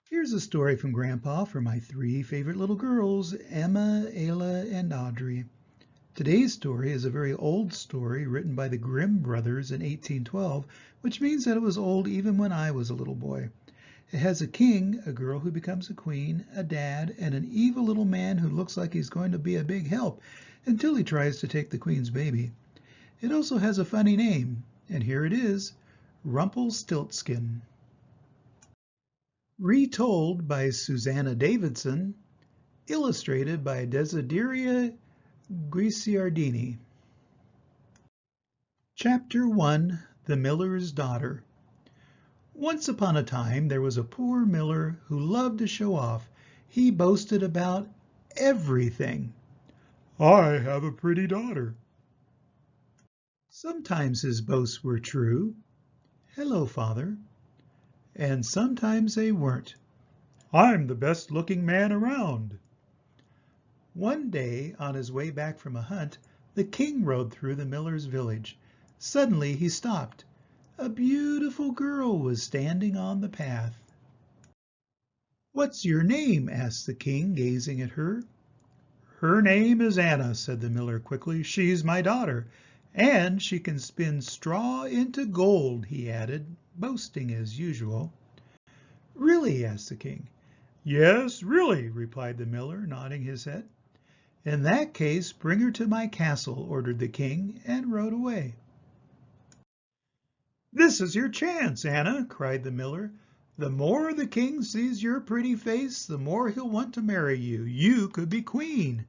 Here's a story from Grandpa for my three favorite little girls, Emma, Ayla, and Audrey. Today's story is a very old story written by the Grimm brothers in 1812, which means that it was old even when I was a little boy. It has a king, a girl who becomes a queen, a dad, and an evil little man who looks like he's going to be a big help until he tries to take the queen's baby. It also has a funny name, and here it is, Rumpelstiltskin. Retold by Susanna Davidson, illustrated by Desideria Guicciardini. Chapter 1, The Miller's Daughter. Once upon a time there was a poor miller who loved to show off. He boasted about everything. I have a pretty daughter. Sometimes his boasts were true. Hello, Father. And sometimes they weren't. I'm the best looking man around. One day, on his way back from a hunt, the king rode through the miller's village. Suddenly he stopped. A beautiful girl was standing on the path. What's your name? Asked the king, gazing at her. Her name is Anna, said the miller quickly. She's my daughter. And she can spin straw into gold, he added, boasting as usual. Really? Asked the king. Yes, really, replied the miller, nodding his head. In that case, bring her to my castle, ordered the king, and rode away. This is your chance, Anna, cried the miller. The more the king sees your pretty face, the more he'll want to marry you. You could be queen.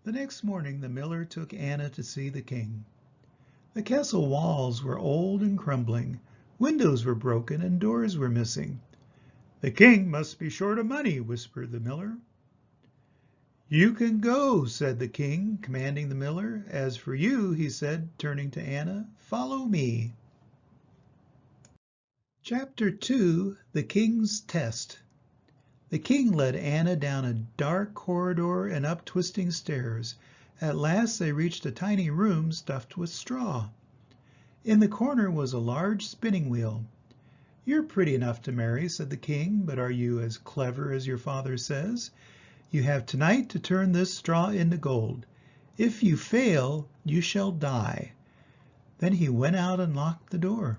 The next morning the miller took Anna to see the king. The castle walls were old and crumbling. Windows were broken and doors were missing. The king must be short of money, whispered the miller. You can go, said the king, commanding the miller. As for you, he said, turning to Anna, follow me. Chapter 2, The King's Test. The king led Anna down a dark corridor and up twisting stairs. At last they reached a tiny room stuffed with straw. In the corner was a large spinning wheel. You're pretty enough to marry, said the king, but are you as clever as your father says? You have tonight to turn this straw into gold. If you fail, you shall die. Then he went out and locked the door.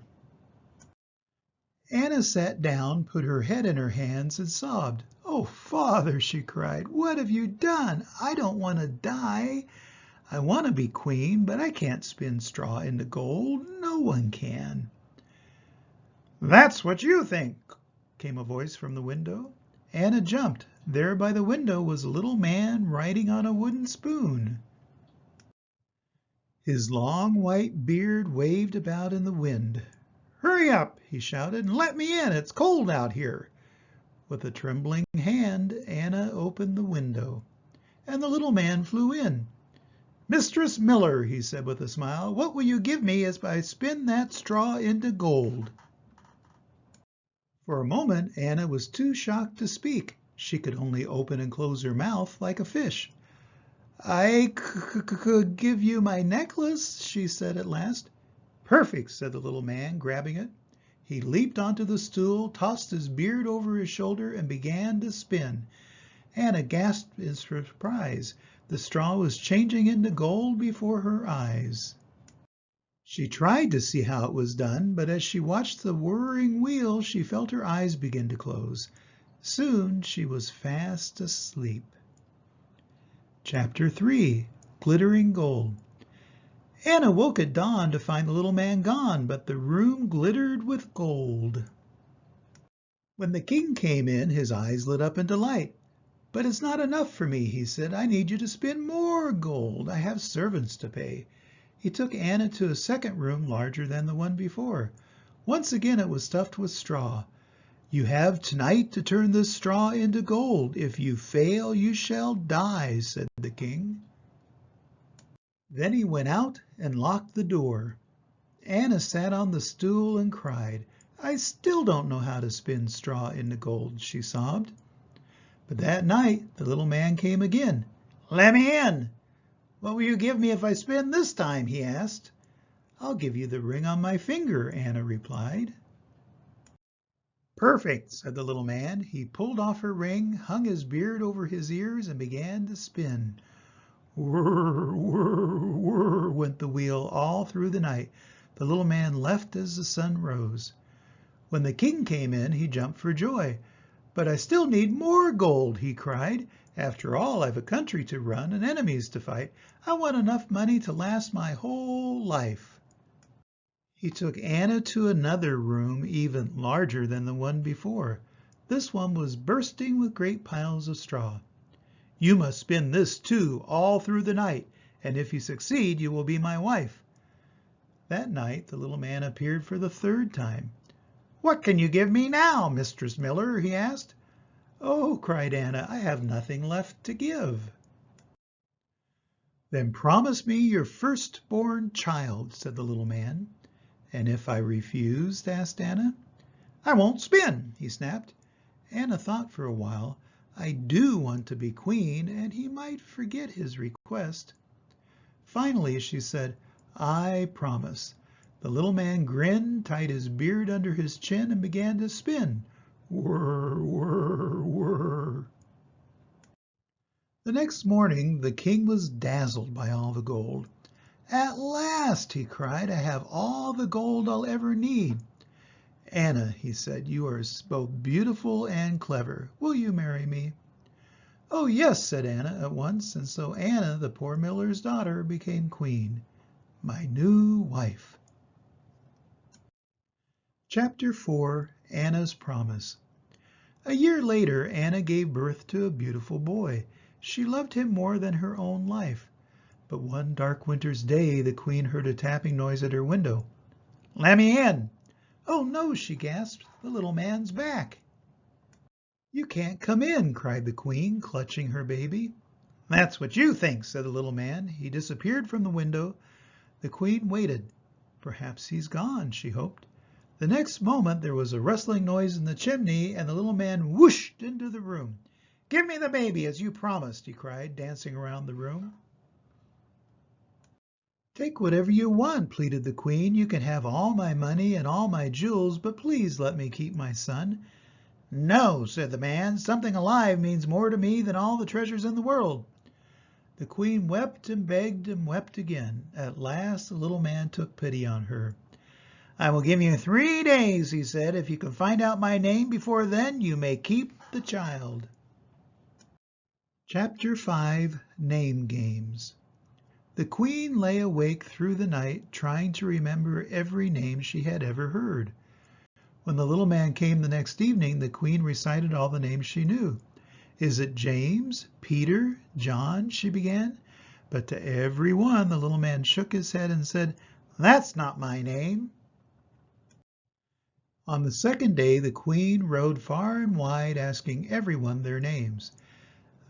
Anna sat down, put her head in her hands, and sobbed. Oh, Father, she cried, what have you done? I don't want to die. I want to be queen, but I can't spin straw into gold. No one can. That's what you think, came a voice from the window. Anna jumped. There by the window was a little man riding on a wooden spoon. His long white beard waved about in the wind. Hurry up, he shouted, and let me in. It's cold out here. With a trembling hand, Anna opened the window, and the little man flew in. Mistress Miller, he said with a smile, what will you give me as I spin that straw into gold? For a moment, Anna was too shocked to speak. She could only open and close her mouth like a fish. I could give you my necklace, she said at last. Perfect, said the little man, grabbing it. He leaped onto the stool, tossed his beard over his shoulder, and began to spin. Anna gasped in surprise. The straw was changing into gold before her eyes. She tried to see how it was done, but as she watched the whirring wheel, she felt her eyes begin to close. Soon she was fast asleep. Chapter 3, Glittering Gold. Anna woke at dawn to find the little man gone, but the room glittered with gold. When the king came in, his eyes lit up in delight. But it's not enough for me, he said. I need you to spin more gold. I have servants to pay. He took Anna to a second room larger than the one before. Once again it was stuffed with straw. You have tonight to turn this straw into gold. If you fail, you shall die, said the king. Then he went out and locked the door. Anna sat on the stool and cried. I still don't know how to spin straw into gold, she sobbed. But that night the little man came again. Let me in. What will you give me if I spin this time? He asked. I'll give you the ring on my finger, Anna replied. Perfect, said the little man. He pulled off her ring, hung his beard over his ears, and began to spin. Whir, whir, whir, went the wheel all through the night. The little man left as the sun rose. When the king came in, he jumped for joy. But I still need more gold, he cried. After all, I've a country to run and enemies to fight. I want enough money to last my whole life. He took Anna to another room even larger than the one before. This one was bursting with great piles of straw. You must spin this too, all through the night, and if you succeed, you will be my wife. That night the little man appeared for the third time. What can you give me now, Mistress Miller? He asked. Oh, cried Anna, I have nothing left to give. Then promise me your firstborn child, said the little man. And if I refused? Asked Anna. I won't spin, he snapped. Anna thought for a while. I do want to be queen, and he might forget his request. Finally, she said, I promise. The little man grinned, tied his beard under his chin, and began to spin. Whir, whir, whir. The next morning, the king was dazzled by all the gold. At last, he cried, I have all the gold I'll ever need. Anna, he said, you are both beautiful and clever. Will you marry me? Oh, yes, said Anna at once, and so Anna, the poor miller's daughter, became queen, my new wife. Chapter 4, Anna's Promise. A year later, Anna gave birth to a beautiful boy. She loved him more than her own life. But one dark winter's day, the queen heard a tapping noise at her window. Let me in. Oh, no, she gasped. The little man's back. You can't come in, cried the queen, clutching her baby. That's what you think, said the little man. He disappeared from the window. The queen waited. Perhaps he's gone, she hoped. The next moment there was a rustling noise in the chimney, and the little man whooshed into the room. Give me the baby, as you promised, he cried, dancing around the room. Take whatever you want, pleaded the queen. You can have all my money and all my jewels, but please let me keep my son. No, said the man. Something alive means more to me than all the treasures in the world. The queen wept and begged and wept again. At last the little man took pity on her. I will give you 3 days, he said. If you can find out my name before then, you may keep the child. Chapter 5, Name Games. The queen lay awake through the night, trying to remember every name she had ever heard. When the little man came the next evening, the queen recited all the names she knew. Is it James, Peter, John? She began. But to every one, the little man shook his head and said, That's not my name. On the second day, the queen rode far and wide, asking everyone their names.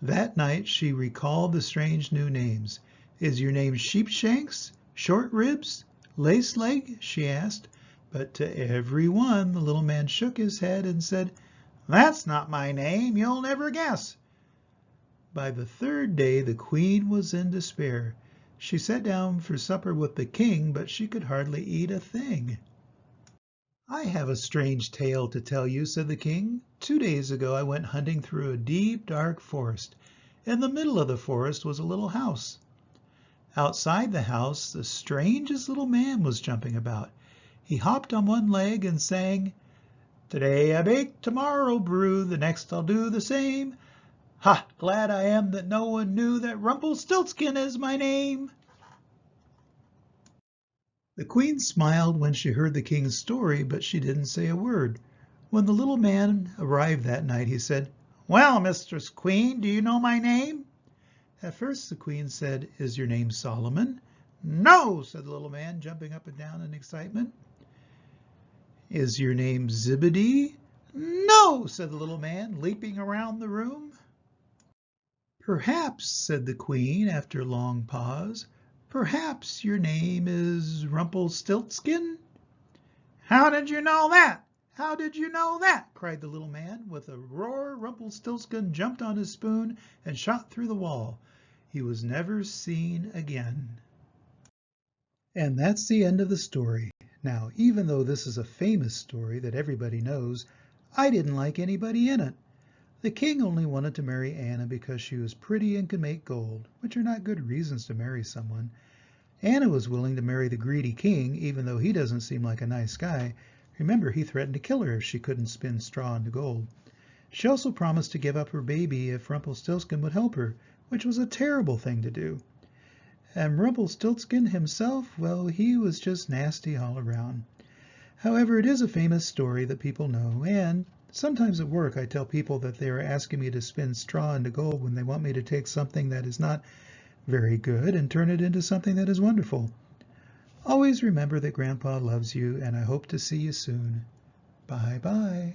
That night, she recalled the strange new names. Is your name Sheepshanks, Short Ribs, Lace Leg? She asked. But to every one, the little man shook his head and said, That's not my name. You'll never guess. By the third day, the queen was in despair. She sat down for supper with the king, but she could hardly eat a thing. I have a strange tale to tell you, said the king. 2 days ago, I went hunting through a deep, dark forest. In the middle of the forest was a little house. Outside the house, the strangest little man was jumping about. He hopped on one leg and sang, Today I bake, tomorrow brew, the next I'll do the same. Ha! Glad I am that no one knew that Rumpelstiltskin is my name. The queen smiled when she heard the king's story, but she didn't say a word. When the little man arrived that night, he said, Well, Mistress Queen, do you know my name? At first the queen said, Is your name Solomon? No, said the little man, jumping up and down in excitement. Is your name Zebedee? No, said the little man, leaping around the room. Perhaps, said the queen after a long pause, perhaps your name is Rumpelstiltskin? How did you know that? How did you know that? Cried the little man. With a roar, Rumpelstiltskin jumped on his spoon and shot through the wall. He was never seen again. And that's the end of the story. Now, even though this is a famous story that everybody knows, I didn't like anybody in it. The king only wanted to marry Anna because she was pretty and could make gold, which are not good reasons to marry someone. Anna was willing to marry the greedy king, even though he doesn't seem like a nice guy. Remember, he threatened to kill her if she couldn't spin straw into gold. She also promised to give up her baby if Rumpelstiltskin would help her, which was a terrible thing to do. And Rumpelstiltskin himself, well, he was just nasty all around. However, it is a famous story that people know, and sometimes at work I tell people that they are asking me to spin straw into gold when they want me to take something that is not very good and turn it into something that is wonderful. Always remember that Grandpa loves you, and I hope to see you soon. Bye-bye.